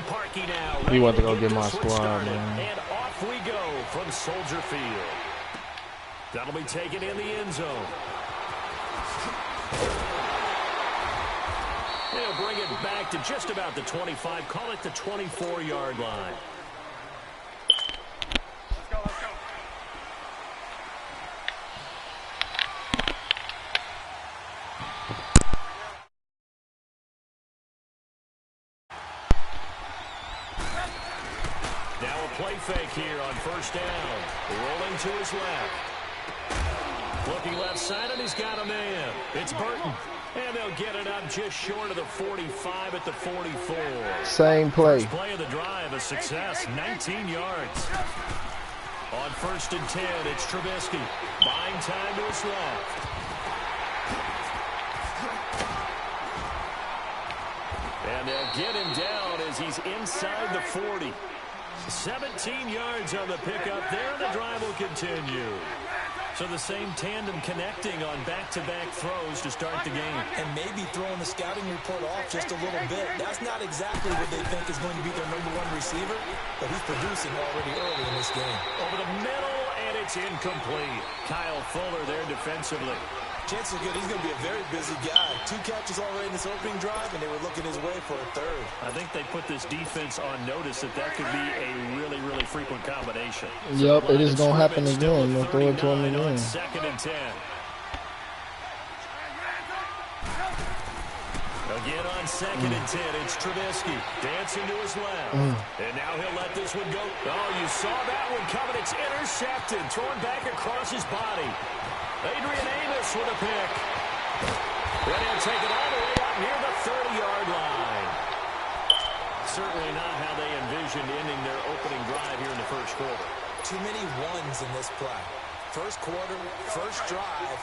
Parkey now. He went to go get my squad, man. And off we go from Soldier Field. That'll be taken in the end zone. They'll bring it back to just about the 25. Call it the 24-yard line. Let's go, let's go. Now a play fake here on first down. Rolling to his left. Looking left side, and he's got a man. It's Burton. And they'll get it up just short of the 45 at the 44. Same play. First play of the drive, a success, 19 yards. On first and 10, it's Trubisky. Buying time to his left. And they'll get him down as he's inside the 40. 17 yards on the pickup there, and the drive will continue. So the same tandem connecting on back-to-back throws to start the game. And maybe throwing the scouting report off just a little bit. That's not exactly what they think is going to be their #1 receiver, but he's producing already early in this game. Over the middle, and it's incomplete. Kyle Fuller there defensively. Chances are good he's going to be a very busy guy. 2 catches already in this opening drive, and they were looking his way for a third. I think they put this defense on notice that could be a really, really frequent combination. Yep, it is going to happen again. They'll throw it to him again. Second and 10. Again on second and 10, it's Trubisky dancing to his left. And now he'll let this one go. Oh, you saw that one coming. It's intercepted, thrown back across his body. Adrian Amos with a pick. And he'll take it all the way up near the 30-yard line. Certainly not how they envisioned ending their opening drive here in the first quarter. Too many ones in this play. First quarter, first drive,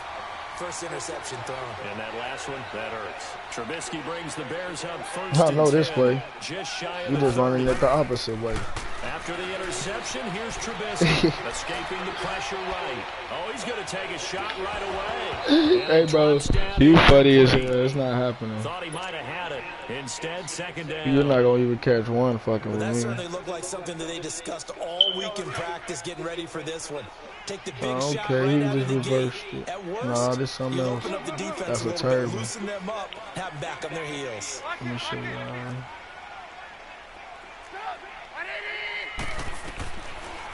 first interception thrown. And that last one, that hurts. Trubisky brings the Bears up first. I know this play. Just shy of You just running it the opposite way. After the interception, here's Trubisky. Escaping the pressure right. Oh, he's going to take a shot right away. Hey, bro, you funny as hell. It's not happening. Thought he might have had it. Instead, second down. You're not going to even catch one fucking with That me. certainly looked like something that they discussed all week in practice, getting ready for this one. Take the big shot Okay, right he out of just the gate. reversed it. At worst, Nah, this something you else. open up the defense That's a a little terrible. bit, loosen them up, have them back on their heels. Let me show you.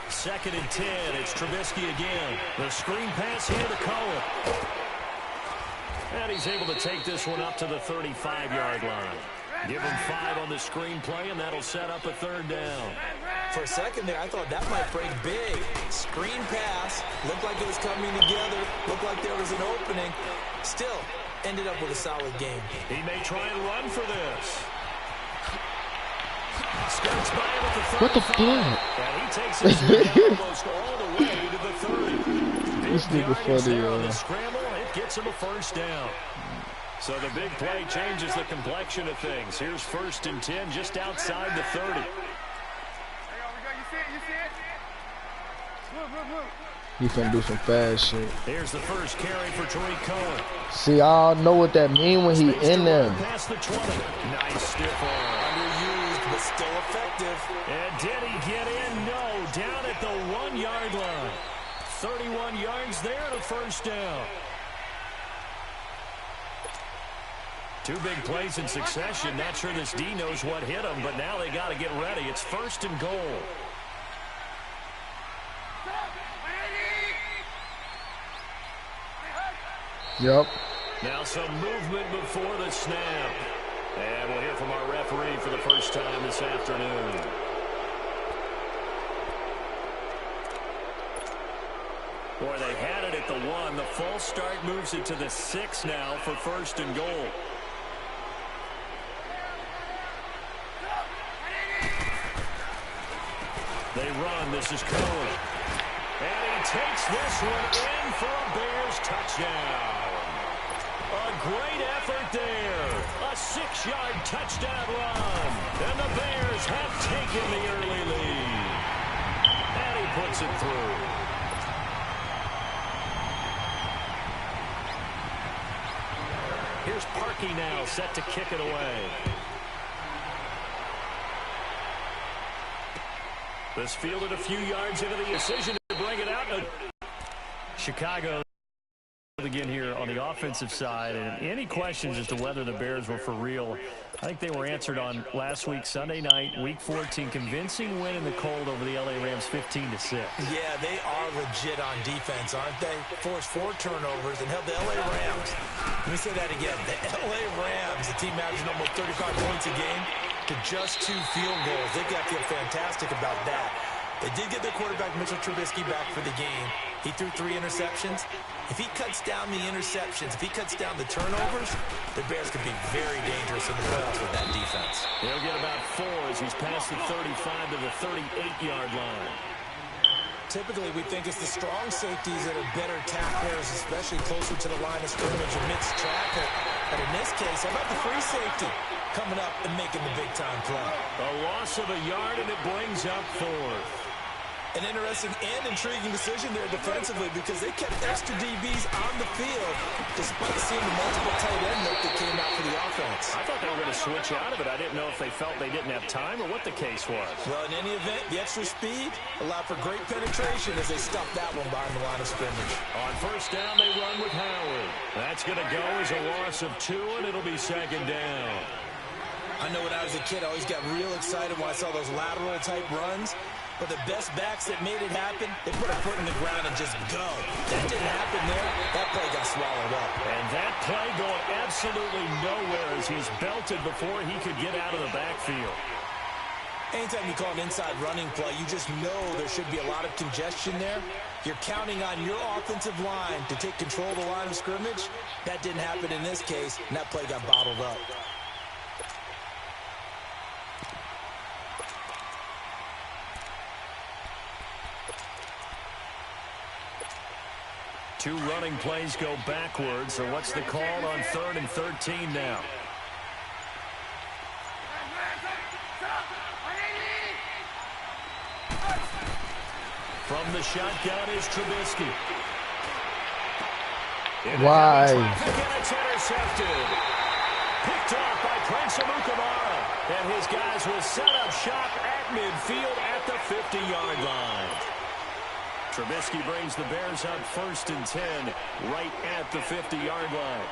Second and 10, it's Trubisky again. The screen pass here to Cohen. And he's able to take this one up to the 35-yard line. Give him 5 on the screen play, and that'll set up a third down. For a second there, I thought that might break big. Screen pass, looked like it was coming together, looked like there was an opening. Still, ended up with a solid game. He may try and run for this. Skirts by him at the 35. What the fuck? And he takes his down almost all the way to the 30. This Big nigga yardage funny, there on yo. the scramble. It gets him a first down. So the big play changes the complexion of things. Here's first and 10 just outside the 30. There you go, you see it, you see it? Move. He finna do some fast shit. Here's the first carry for Tariq Cohen. See, I know what that mean when he in there. Past the 20. Nice stiff arm. Underused, but still effective. And did he get in? No. Down at the 1-yard line. 31 yards there to first down. 2 big plays in succession. Not sure this D knows what hit him, but now they got to get ready. It's first and goal. Yep. Now some movement before the snap. And we'll hear from our referee for the first time this afternoon. Boy, they had it at the 1. The false start moves it to the 6 now for first and goal. They run. This is Cohen. And he takes this one in for a Bears touchdown. A great effort there. A 6-yard touchdown run. And the Bears have taken the early lead. And he puts it through. Here's Parkey now set to kick it away. This fielded a few yards into the decision to bring it out. Chicago again here on the offensive side. And any questions as to whether the Bears were for real, I think they were answered on last week, Sunday night, Week 14. Convincing win in the cold over the LA Rams 15-6. Yeah, they are legit on defense, aren't they? Forced 4 turnovers and held the LA Rams. Let me say that again. The LA Rams, the team averaging almost 35 points a game, to just 2 field goals. They've got to feel fantastic about that. They did get their quarterback, Mitchell Trubisky, back for the game. He threw 3 interceptions. If he cuts down the interceptions, if he cuts down the turnovers, the Bears could be very dangerous in the playoffs with that defense. He'll get about 4 as he's past the 35 to the 38-yard line. Typically, we think it's the strong safeties that are better tacklers, especially closer to the line of scrimmage amidst traffic. But in this case, how about the free safety coming up and making the big-time play? A loss of a yard, and it brings up 4th. An interesting and intriguing decision there defensively because they kept extra DBs on the field despite seeing the multiple tight end look that came out for the offense. I thought they were going to switch out of it. I didn't know if they felt they didn't have time or what the case was. Well, in any event, the extra speed allowed for great penetration as they stopped that one behind the line of scrimmage. On first down, they run with Howard. That's going to go as a loss of 2, and it'll be 2nd down. I know when I was a kid, I always got real excited when I saw those lateral-type runs. But the best backs that made it happen, they put a foot in the ground and just go. That didn't happen there. That play got swallowed up. And that play going absolutely nowhere as he's belted before he could get out of the backfield. Anytime you call an inside running play, you just know there should be a lot of congestion there. You're counting on your offensive line to take control of the line of scrimmage. That didn't happen in this case, and that play got bottled up. Two running plays go backwards, so what's the call on 3rd and 13 now? From the shotgun is Trubisky. Why? And it's intercepted. Picked off by Prince Amukamara. And his guys will set up shop at midfield at the 50-yard line. Trubisky brings the Bears up 1st and 10 right at the 50-yard line.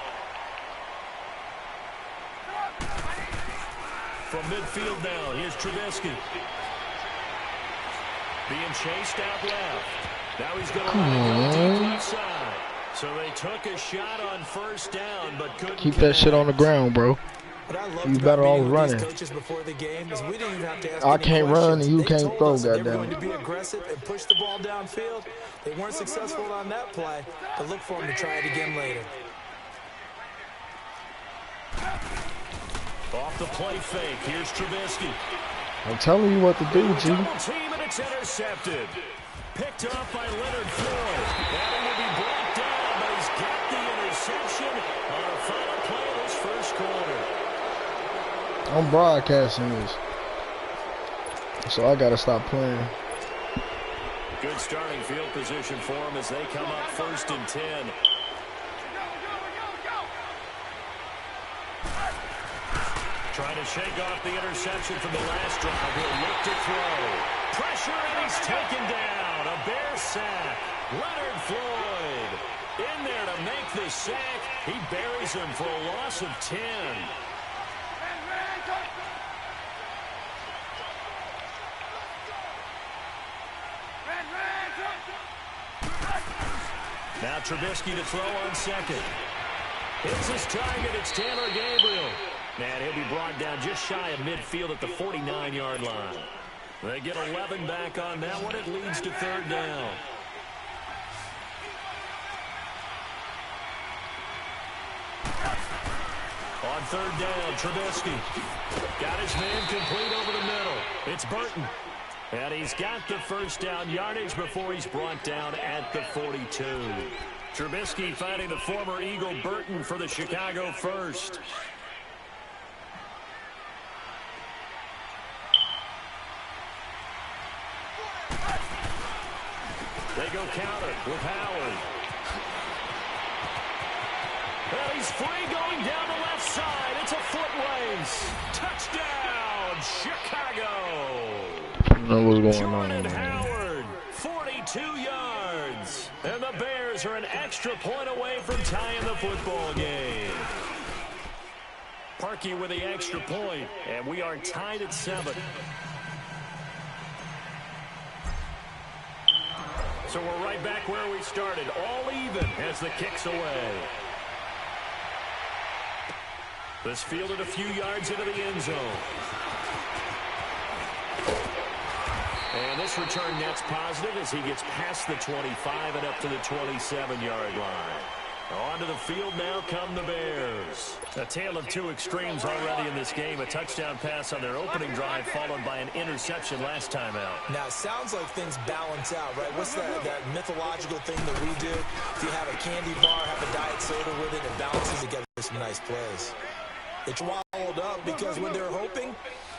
From midfield now, here's Trubisky. Being chased out left. Now he's going to go deep left side. So they took a shot on 1st down, but couldn't keep that shit on the ground, bro. You better all running. I can't run and you can't throw, goddamn. They were going to be aggressive and push the ball downfield. They weren't successful on that play, but look for them to try it again later. Off the play fake, here's Trubisky. I'm telling you what to do, G. Double team and it's intercepted. Picked up by Leonard Floyd. That will be brought down, but he's got the interception on a final play of this 1st quarter. I'm broadcasting this, so I gotta stop playing. Good starting field position for them as they come up 1st and 10. Trying to shake off the interception from the last drive. He'll look to throw. Pressure, and he's taken down. A Bear sack. Leonard Floyd in there to make the sack. He buries him for a loss of 10. Now Trubisky to throw on 2nd. Hits his target. It's Taylor Gabriel. And he'll be brought down just shy of midfield at the 49-yard line. They get 11 back on that one. It leads to 3rd down. On 3rd down, Trubisky got his man complete over the middle. It's Burton. And he's got the 1st down yardage before he's brought down at the 42. Trubisky finding the former Eagle Burton for the Chicago 1st. They go counter with Howard. Well, he's free going down the left side. It's a foot race. Touchdown, Chicago. know what's going on, Jordan man. Howard, 42 yards. And the Bears are an extra point away from tying the football game. Parkey with the extra point, and we are tied at 7. So we're right back where we started, all even as the kick's away. This fielded a few yards into the end zone. And this return net's positive as he gets past the 25 and up to the 27-yard line. Onto the field now come the Bears. A tale of two extremes already in this game. A touchdown pass on their opening drive followed by an interception last time out. Now, it sounds like things balance out, right? What's that mythological thing that we do? If you have a candy bar, have a diet soda with it, it balances together some nice plays. It's walled up because when they're hoping,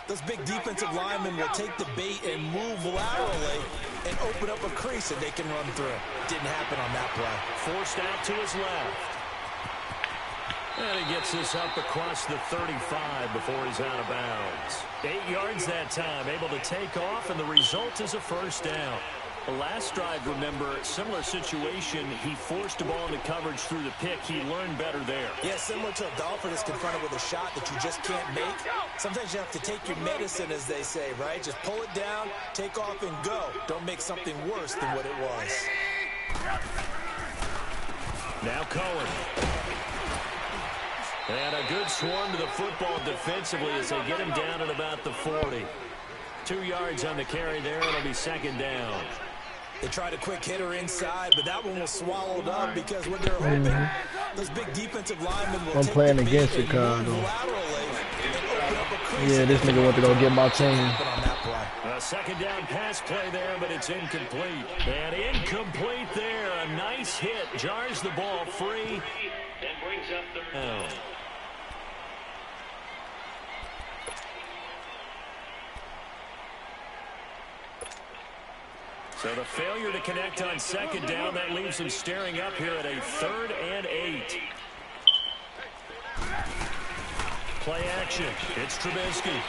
those big defensive linemen will take the bait and move laterally and open up a crease that they can run through. Didn't happen on that play. Forced out to his left. And he gets this up across the 35 before he's out of bounds. 8 yards that time, able to take off, and the result is a first down. The last drive, remember, similar situation. He forced the ball into coverage through the pick. He learned better there. Yeah, similar to a golfer that's confronted with a shot that you just can't make. Sometimes you have to take your medicine, as they say, right? Just pull it down, take off, and go. Don't make something worse than what it was. Now Cohen. And a good swarm to the football defensively as they get him down at about the 40. 2 yards on the carry there. It'll be second down. They tried a quick hitter inside, but that one was swallowed up because when they're hoping, those big defensive linemen will I'm playing against Chicago. Yeah, this nigga went to go get my team. A second down pass play there, but it's incomplete. And incomplete there. A nice hit. Jars the ball free. And brings up the down. So the failure to connect on second down, that leaves them staring up here at a 3rd and 8. Play action. It's Trubisky.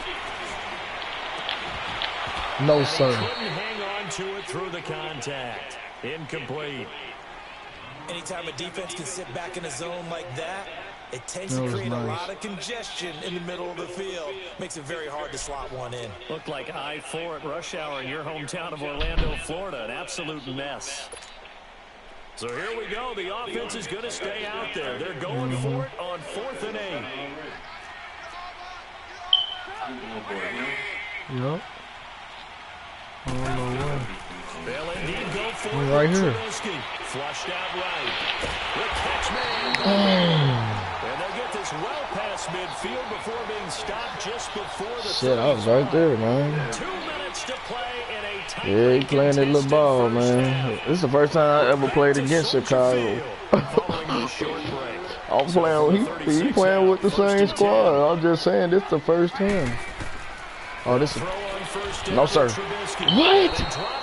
No, sir. Couldn't hang on to it through the contact. Incomplete. Anytime a defense can sit back in a zone like that, it tends to create a lot of congestion in the middle of the field. Makes it very hard to slot one in. Looked like I-4 at rush hour in your hometown of Orlando, Florida. An absolute mess. So here we go. The offense is going to stay out there. They're going for it on 4th and 8. Yep. I don't know why. They'll indeed go for it. Right here. Trubisky, flushed out right. The catch man. And they'll get this well past midfield before being stopped just before the shit, I was right there, man. 2 minutes to play in a tight. Yeah, he playing that little ball, man. This is the first time I ever played against Chicago. I'm playing, he playing with the same squad. I'm just saying, this is the first time. Oh, this is, no, sir. What?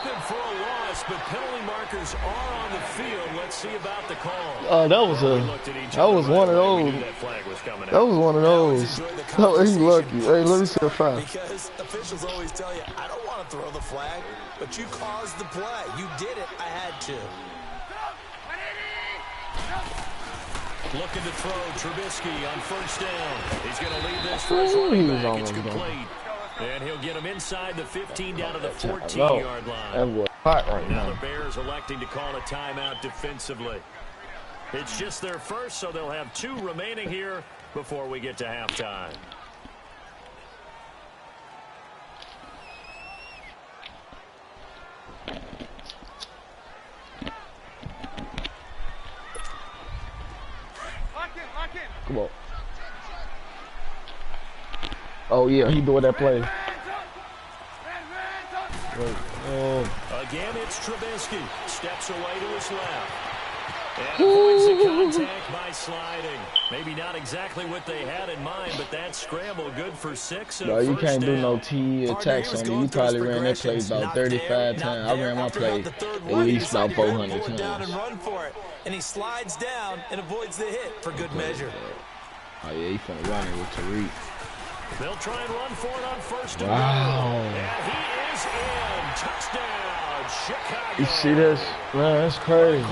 But penalty markers are on the field. Let's see about the call. That was one of those. That was one of those. Oh, he's lucky. Hey, let me see a foul. Because officials always tell you, I don't want to throw the flag, but you caused the play. You did it. I had to. Looking to throw Trubisky on first down. He's going to lead this for his running back. It's complete. And he'll get him inside the 15 down to the 14-yard line. That was hot right now now. The Bears electing to call a timeout defensively. It's just their first, so they'll have 2 remaining here before we get to halftime. Come on. Oh, yeah, he doing that play. Again, it's Trubisky. Steps away to his left. And avoids the contact by sliding. Maybe not exactly what they had in mind, but that scramble good for 6. No, you can't do no T attacks on me. You probably ran that play about 35 times. I ran my play at least about 400 times. And he slides down and avoids the hit for good measure. Oh, yeah, he's finna run it with Tariq. They'll try and run for it on first and wow. goal. And he is in. Touchdown, Chicago. You see this? Man, that's crazy.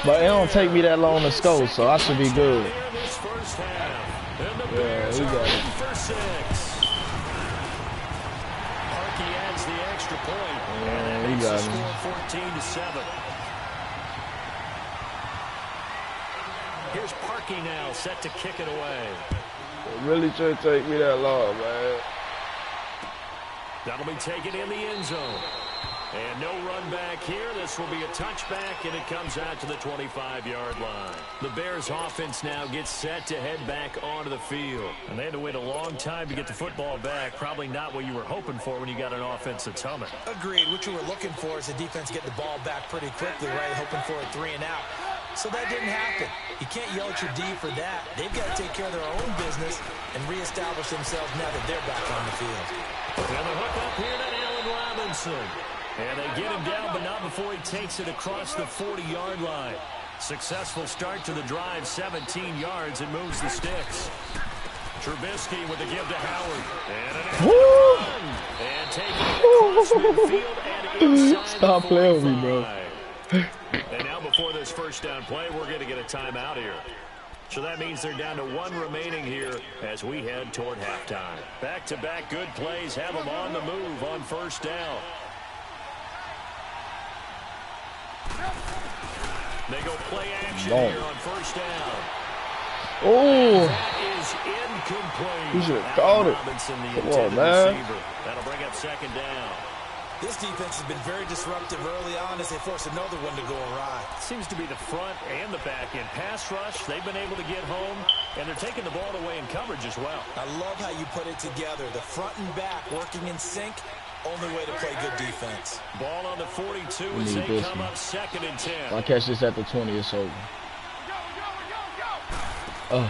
But it don't take me that long to score, so I should be good. Yeah, we got it. For 6. Parkey adds the extra point. Yeah, we got it. Score 14-7. Here's Parkey now, set to kick it away. It really should take me that long, man. That'll be taken in the end zone. And no run back here. This will be a touchback, and it comes out to the 25-yard line. The Bears offense now gets set to head back onto the field. And they had to wait a long time to get the football back. Probably not what you were hoping for when you got an offense that's humming. Agreed. What you were looking for is the defense get the ball back pretty quickly, right? Hoping for a 3 and out. So that didn't happen. You can't yell at your D for that. They've got to take care of their own business and reestablish themselves now that they're back on the field. And the hook up here to Allen Robinson. And they get him down, but not before he takes it across the 40-yard line. Successful start to the drive, 17 yards, and moves the sticks. Trubisky with the give to Howard. And taking it across midfield and inside. Stop playing with me, bro. And now before this first down play, we're going to get a timeout here. So that means they're down to 1 remaining here as we head toward halftime. Back-to-back good plays have them on the move on first down. They go play action here on first down. Oh, that is incomplete. You should have caught it. Come on, man. That'll bring up second down. This defense has been very disruptive early on as they force another one to go awry. Seems to be the front and the back end. Pass rush, they've been able to get home, and they're taking the ball away in coverage as well. I love how you put it together. The front and back working in sync. Only way to play good defense. Ball on the 42 as they come up second and 10. If I catch this at the 20, it's over. Oh,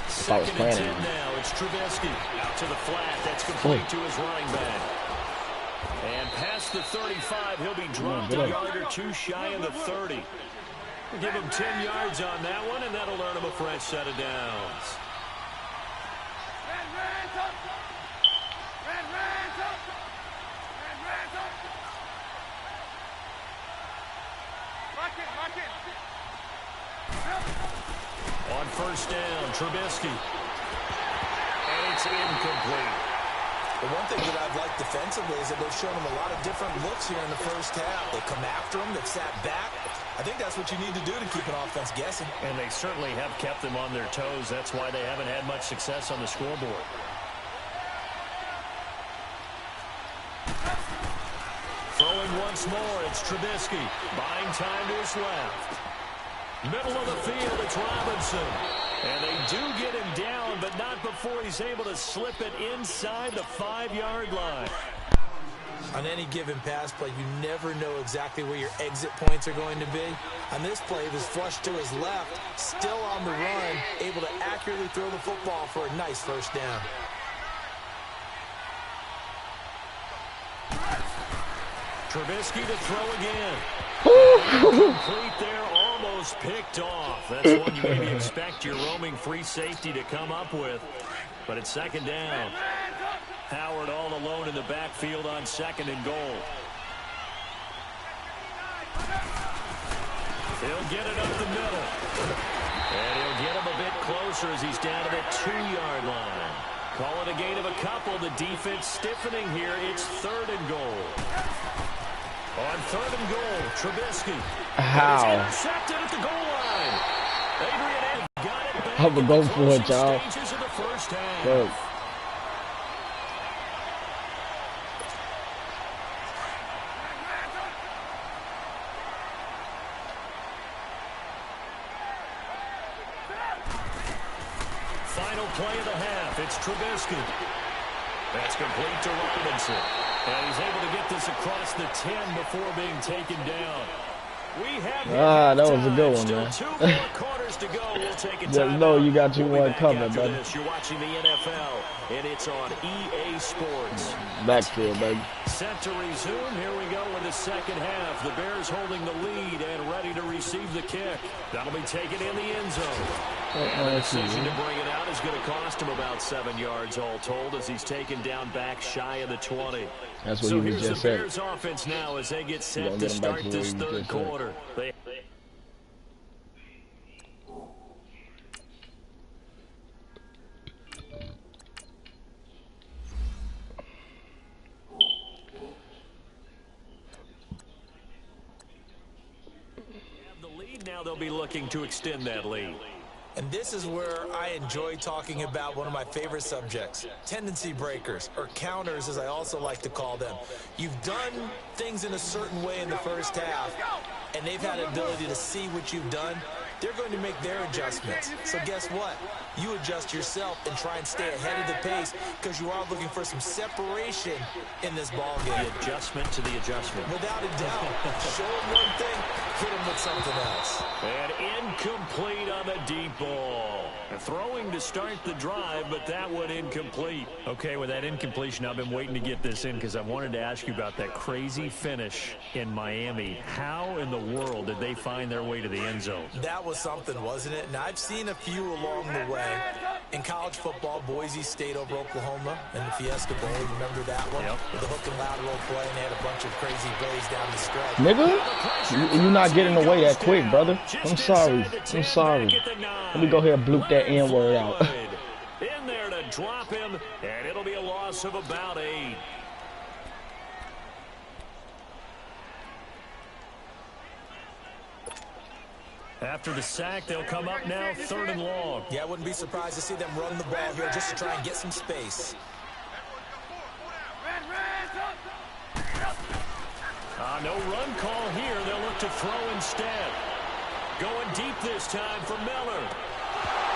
if I was playing it. Now it's Trubisky out to the flat. That's complete to his running back. And past the 35, he'll be dropped a yard or 2 shy of the 30. We'll give him 10 yards on that one, and that'll earn him a fresh set of downs. On first down, Trubisky. And it's incomplete. The one thing that I've liked defensively is that they've shown them a lot of different looks here in the first half. They come after them, they've sat back. I think that's what you need to do to keep an offense guessing. And they certainly have kept them on their toes. That's why they haven't had much success on the scoreboard. Throwing once more, it's Trubisky. Buying time to his left. Middle of the field, it's Robinson. And they do get him down, but not before he's able to slip it inside the 5-yard line. On any given pass play, you never know exactly where your exit points are going to be. On this play, it was flushed to his left, still on the run, able to accurately throw the football for a nice first down. Trubisky to throw again. Complete there, almost picked off. That's one you maybe expect your roaming free safety to come up with. But it's second down. Howard all alone in the backfield on second and goal. He'll get it up the middle. And he'll get him a bit closer as he's down to the 2-yard line. Call it a gain of a couple. The defense stiffening here. It's third and goal. On third and goal, Trubisky. How? Intercepted at the goal line. Adrian got it back. I'm gonna go for it, y'all. Good. Final play of the half. It's Trubisky. That's complete to Robinson. And he's able to get this across the 10 before being taken down. We have that was a good one, man. Still 2 more quarters to go. We'll take a Just know you got your one coming, buddy. You're watching the NFL, and it's on EA Sports. Backfield, baby. set to resume. Here we go in the second half. The Bears holding the lead and ready to receive the kick. That'll be taken in the end zone. And the decision to bring it out is going to cost him about 7 yards all told as he's taken down back shy of the 20. That's what he was just saying. Here's the Bears offense now as they get set to start this third quarter. Now they'll be looking to extend that lead. And this is where I enjoy talking about one of my favorite subjects, tendency breakers, or counters as I also like to call them. You've done things in a certain way in the first half, and they've had an ability to see what you've done. They're going to make their adjustments. So guess what? You adjust yourself and try and stay ahead of the pace because you are looking for some separation in this ball game. The adjustment to the adjustment. Without a doubt. Show them one thing, hit them with something else. And incomplete on the deep ball. Throwing to start the drive, but that one incomplete. Okay, with that incompletion, I've been waiting to get this in because I wanted to ask you about that crazy finish in Miami. How in the world did they find their way to the end zone? That was something, wasn't it? And I've seen a few along the way. In college football, Boise State over Oklahoma in the Fiesta Bowl. Remember that one? Yep. With the hook and lateral play, and they had a bunch of crazy plays down the stretch. Nigga, you're not getting away that quick, brother. I'm sorry. I'm sorry. Let me go ahead and bloop that N-word out. In there to drop him, and it'll be a loss of about 8. After the sack, they'll come up now, 3rd and long. Yeah, I wouldn't be surprised to see them run the ball here just to try and get some space. No run call here. They'll look to throw instead. Going deep this time for Miller.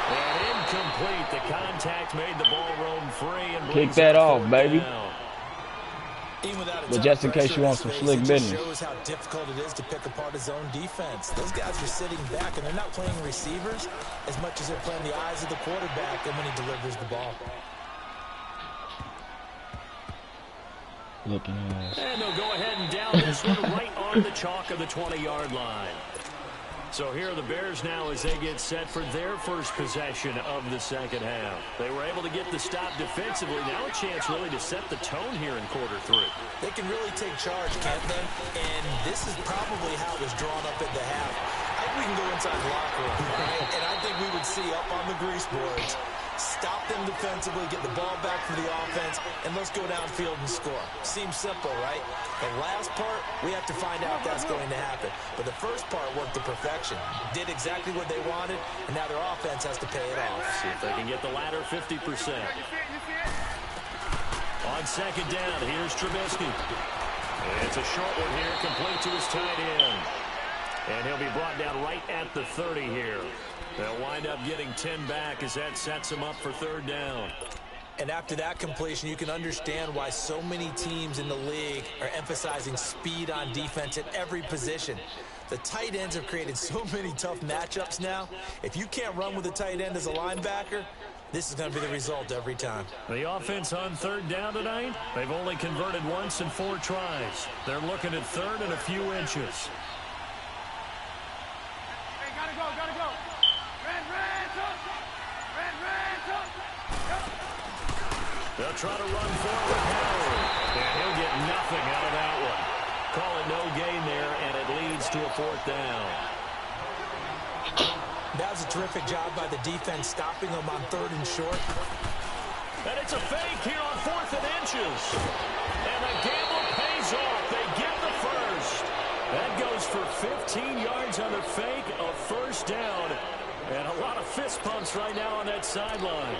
And incomplete. The contact made the ball roam free. And kick that off, baby. But just in case you want some slick business. It shows how difficult it is to pick apart his own defense. Those guys are sitting back, and they're not playing receivers as much as they're playing the eyes of the quarterback and when he delivers the ball. Looking and they'll go ahead and down this one right on the chalk of the 20-yard line. So here are the Bears now as they get set for their first possession of the second half. They were able to get the stop defensively. Now a chance really to set the tone here in quarter 3. They can really take charge, can't they? And this is probably how it was drawn up at the half. I think we can go inside the locker room, right? And I think we would see up on the grease boards, stop them defensively, get the ball back for the offense, and let's go downfield and score. Seems simple, right? The last part, we have to find out if that's going to happen. But the first part worked to perfection. Did exactly what they wanted, and now their offense has to pay it off. See if they can get the latter 50%. On second down, here's Trubisky. It's a short one here, complete to his tight end. And he'll be brought down right at the 30 here. They'll wind up getting 10 back as that sets them up for 3rd down. And after that completion, you can understand why so many teams in the league are emphasizing speed on defense at every position. The tight ends have created so many tough matchups now. If you can't run with a tight end as a linebacker, this is going to be the result every time. The offense on 3rd down tonight, they've only converted once in 4 tries. They're looking at 3rd and a few inches. Hey, gotta go. They'll try to run forward Howard, and he'll get nothing out of that one. Call it no gain there, and it leads to a 4th down. That was a terrific job by the defense stopping them on 3rd and short. And it's a fake here on 4th and inches. And the gamble pays off. They get the first. That goes for 15 yards on the fake, a 1st down. And a lot of fist pumps right now on that sideline.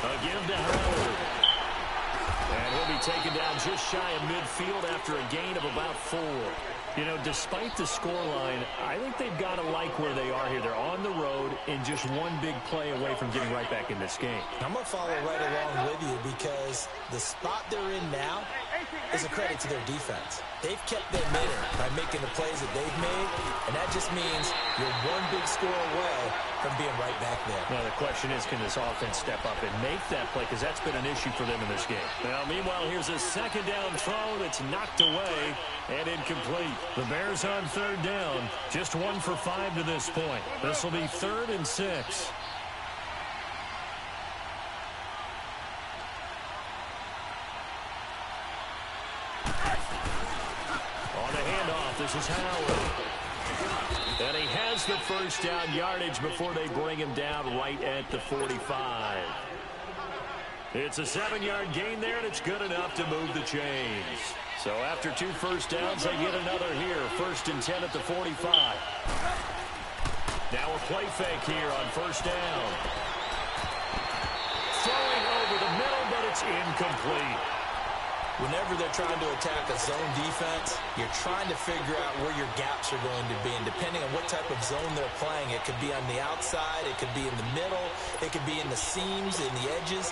A give to Howard. taken down just shy of midfield after a gain of about 4. You know, despite the scoreline, I think they've got to like where they are here. They're on the road and just one big play away from getting right back in this game. I'm going to follow right along with you because the spot they're in now is a credit to their defense. They've kept them in by making the plays that they've made, and that just means you're one big score away from being right back there. Now, the question is, can this offense step up and make that play? Because that's been an issue for them in this game. Now, meanwhile, here's a second down throw that's knocked away and incomplete. The Bears on third down, just 1 for 5 to this point. This will be 3rd and 6. This is Howard. And he has the first down yardage before they bring him down right at the 45. It's a 7-yard gain there, and it's good enough to move the chains. So after 2 first downs, they get another here. 1st and 10 at the 45. Now a play fake here on first down. Throwing over the middle, but it's incomplete. Whenever they're trying to attack a zone defense, you're trying to figure out where your gaps are going to be. And depending on what type of zone they're playing, it could be on the outside, it could be in the middle, it could be in the seams, in the edges.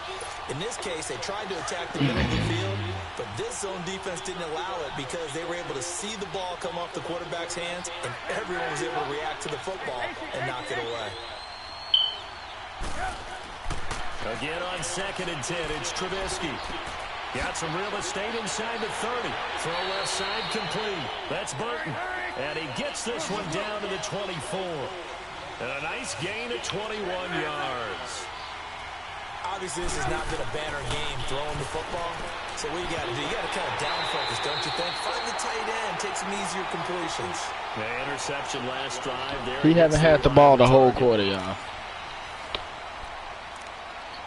In this case, they tried to attack the middle of the field, but this zone defense didn't allow it because they were able to see the ball come off the quarterback's hands, and everyone was able to react to the football and knock it away. Again on 2nd and 10, it's Trubisky. Got some real estate inside the 30. Throw left side complete. That's Burton. And he gets this one down to the 24. And a nice gain of 21 yards. Obviously, this has not been a banner game throwing the football. So what you got to do, you got to kind of down focus, don't you think? Find the tight end, take some easier completions. The interception last drive there. He haven't had the ball the whole quarter, y'all.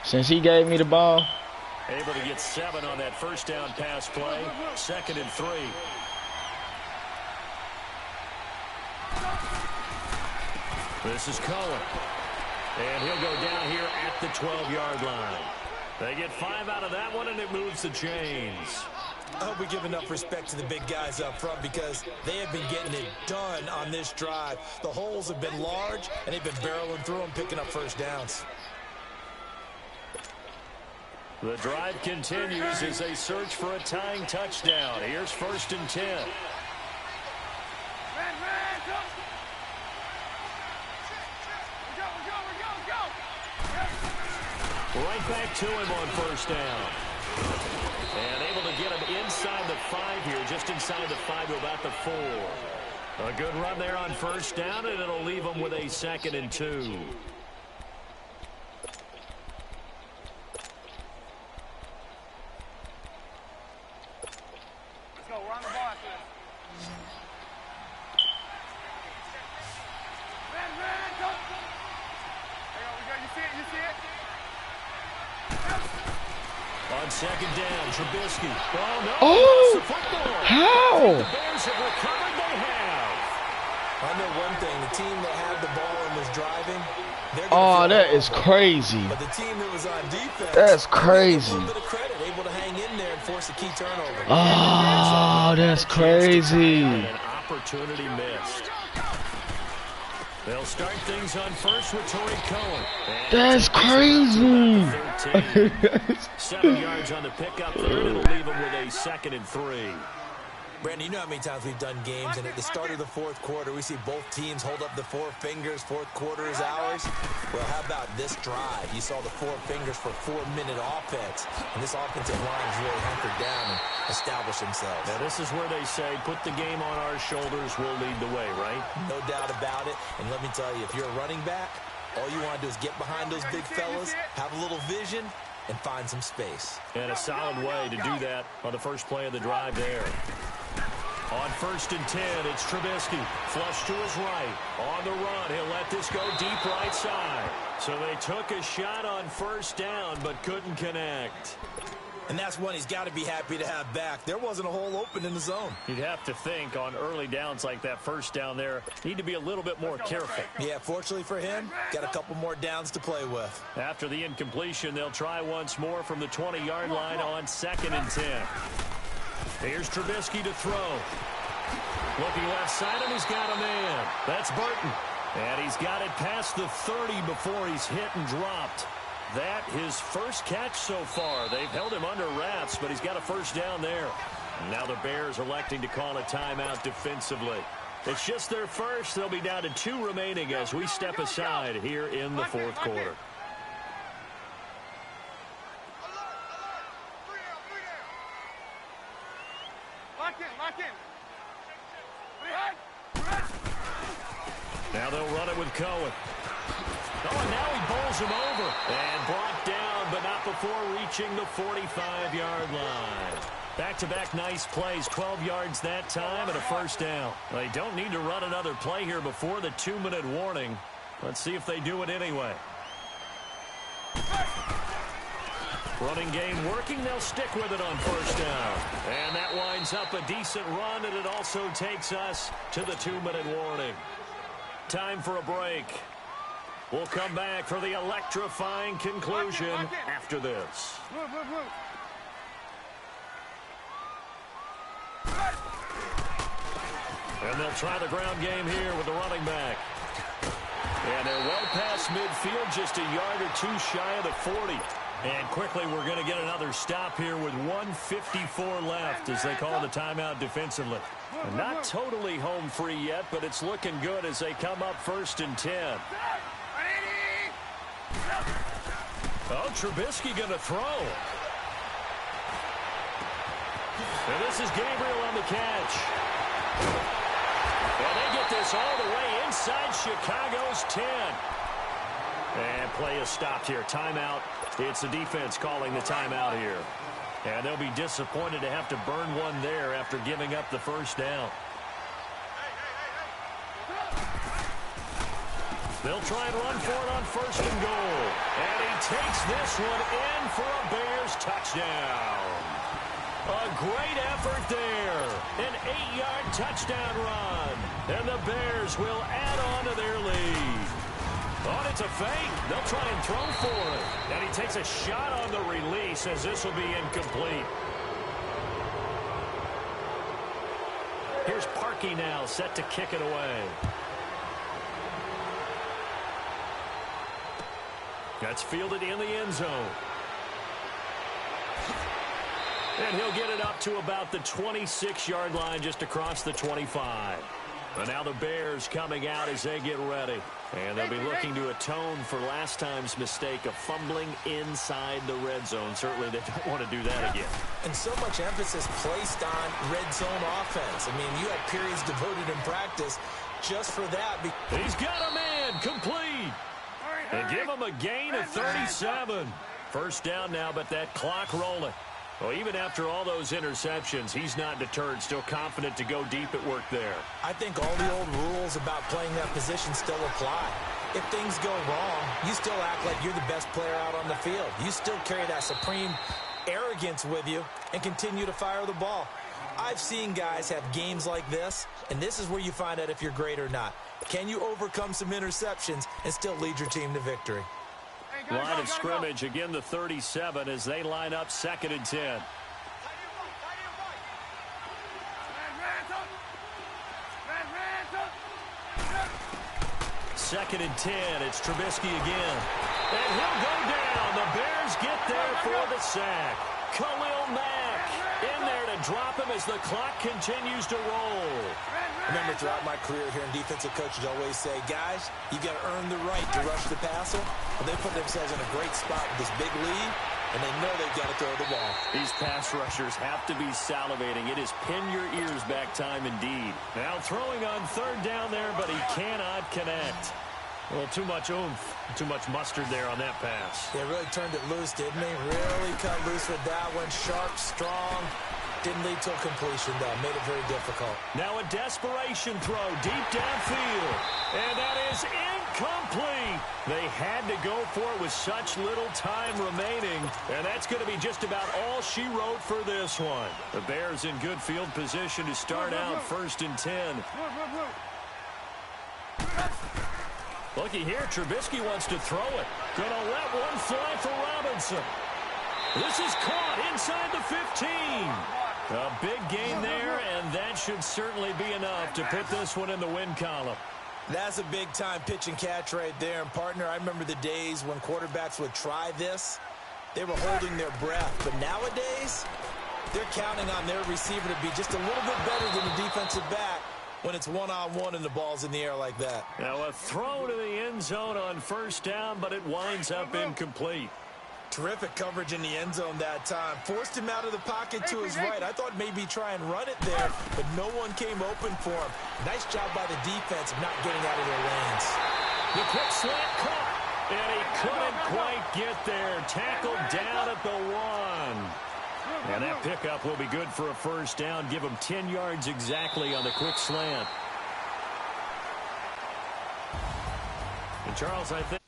Since he gave me the ball. Able to get 7 on that first down pass play. 2nd and 3. This is Cohen. And he'll go down here at the 12-yard line. They get 5 out of that one, and it moves the chains. I hope we give enough respect to the big guys up front because they have been getting it done on this drive. The holes have been large, and they've been barreling through them, picking up first downs. The drive continues as they search for a tying touchdown. Here's 1st and 10. Right back to him on first down. And able to get him inside the 5 here, just inside the 5 to about the 4. A good run there on first down, and it'll leave him with a 2nd and 2. On 2nd down, Trubisky. Oh, no. Oh, the football. how? The Bears have recovered. They have. I know one thing. The team that had the ball and was driving, they're Oh, that is crazy. But the team that was on defense, That's crazy. a little bit of credit, able to hang in there and force a key turnover. Oh, that's crazy. An opportunity missed. They'll start things on first with Torrey Cohen. That's crazy. 7 yards on the pickup there, and it'll leave them with a 2nd and 3. Brandon, you know how many times we've done games, and at the start of the 4th quarter, we see both teams hold up the 4 fingers, 4th quarter is ours. Well, how about this drive? You saw the 4 fingers for 4-minute offense, and this offensive line has really hunkered down and established themselves. Now, this is where they say, put the game on our shoulders, we'll lead the way, right? No doubt about it, and let me tell you, if you're a running back, all you want to do is get behind those big fellas, have a little vision, and find some space. And a solid way to do that on the first play of the drive there. On 1st and 10, it's Trubisky. Flush to his right. On the run, he'll let this go deep right side. So they took a shot on first down, but couldn't connect. And that's one he's got to be happy to have back. There wasn't a hole open in the zone. You'd have to think on early downs like that first down there, need to be a little bit more careful. Yeah, fortunately for him, got a couple more downs to play with. After the incompletion, they'll try once more from the 20-yard line on 2nd and 10. Here's Trubisky to throw. Looking left side, and he's got a man. That's Burton. And he's got it past the 30 before he's hit and dropped. That his first catch so far. They've held him under wraps, but he's got a first down there. And now the Bears electing to call a timeout defensively. It's just their first. They'll be down to 2 remaining as we step aside here in the 4th quarter. Lock in. Now they'll run it with Cohen. Oh, and now he bowls him over. And brought down, but not before reaching the 45-yard line. Back-to-back nice plays, 12 yards that time and a first down. They don't need to run another play here before the 2-minute warning. Let's see if they do it anyway. Running game working. They'll stick with it on first down. And that winds up a decent run, and it also takes us to the 2-minute warning. Time for a break. We'll come back for the electrifying conclusion after this. And they'll try the ground game here with the running back. And they're well past midfield, just a yard or 2 shy of the 40. And quickly we're going to get another stop here with 1:54 left as they call the timeout defensively. And not totally home free yet, but it's looking good as they come up 1st and 10. Oh, Trubisky going to throw. And this is Gabriel on the catch. Well, they get this all the way inside Chicago's 10. And play is stopped here. Timeout. It's the defense calling the timeout here. And they'll be disappointed to have to burn one there after giving up the first down. They'll try and run for it on 1st and goal. And he takes this one in for a Bears touchdown. A great effort there. An 8-yard touchdown run. And the Bears will add on to their lead. Oh, it's a fake. They'll try and throw for it. And he takes a shot on the release as this will be incomplete. Here's Parkey now set to kick it away. That's fielded in the end zone. And he'll get it up to about the 26-yard line just across the 25. And now the Bears coming out as they get ready. And they'll be looking to atone for last time's mistake of fumbling inside the red zone. Certainly they don't want to do that again. And so much emphasis placed on red zone offense. I mean, you have periods devoted in practice just for that. He's got a man complete. And give him a gain of 37. First down now, but that clock rolling. Well, even after all those interceptions, he's not deterred, still confident to go deep at work there. I think all the old rules about playing that position still apply. If things go wrong, you still act like you're the best player out on the field. You still carry that supreme arrogance with you and continue to fire the ball. I've seen guys have games like this, and this is where you find out if you're great or not. Can you overcome some interceptions and still lead your team to victory? Line of scrimmage, again the 37 as they line up 2nd and 10. Second and 10, it's Trubisky again. And he'll go down. The Bears get there for the sack. Khalil Mack in there to drop him as the clock continues to roll. Remember, throughout my career here in defensive coaches always say, guys, you got to earn the right to rush the passer. But they put themselves in a great spot with this big lead, and they know they've got to throw the ball. These pass rushers have to be salivating. It is pin your ears back time indeed. Now throwing on 3rd down there, but he cannot connect. A little too much oomph, too much mustard there on that pass. They really turned it loose, didn't they? Really cut loose with that one. Sharp, strong. Didn't lead to a completion, though. Made it very difficult. Now a desperation throw deep downfield. And that is complete. They had to go for it with such little time remaining, and that's going to be just about all she wrote for this one. The Bears in good field position to start out 1st and 10. Looky here, Trubisky wants to throw it. Gonna let one fly for Robinson. This is caught inside the 15. A big gain there, and that should certainly be enough to put this one in the win column. That's a big-time pitch and catch right there. And, partner, I remember the days when quarterbacks would try this. They were holding their breath. But nowadays, they're counting on their receiver to be just a little bit better than the defensive back when it's one-on-one and the ball's in the air like that. Now a throw to the end zone on 1st down, but it winds up incomplete. Terrific coverage in the end zone that time. Forced him out of the pocket to his right. I thought maybe try and run it there, but no one came open for him. Nice job by the defense of not getting out of their lanes. The quick slant caught, and he couldn't quite get there. Tackled down at the 1. And that pickup will be good for a 1st down. Give him 10 yards exactly on the quick slant. And Charles, I think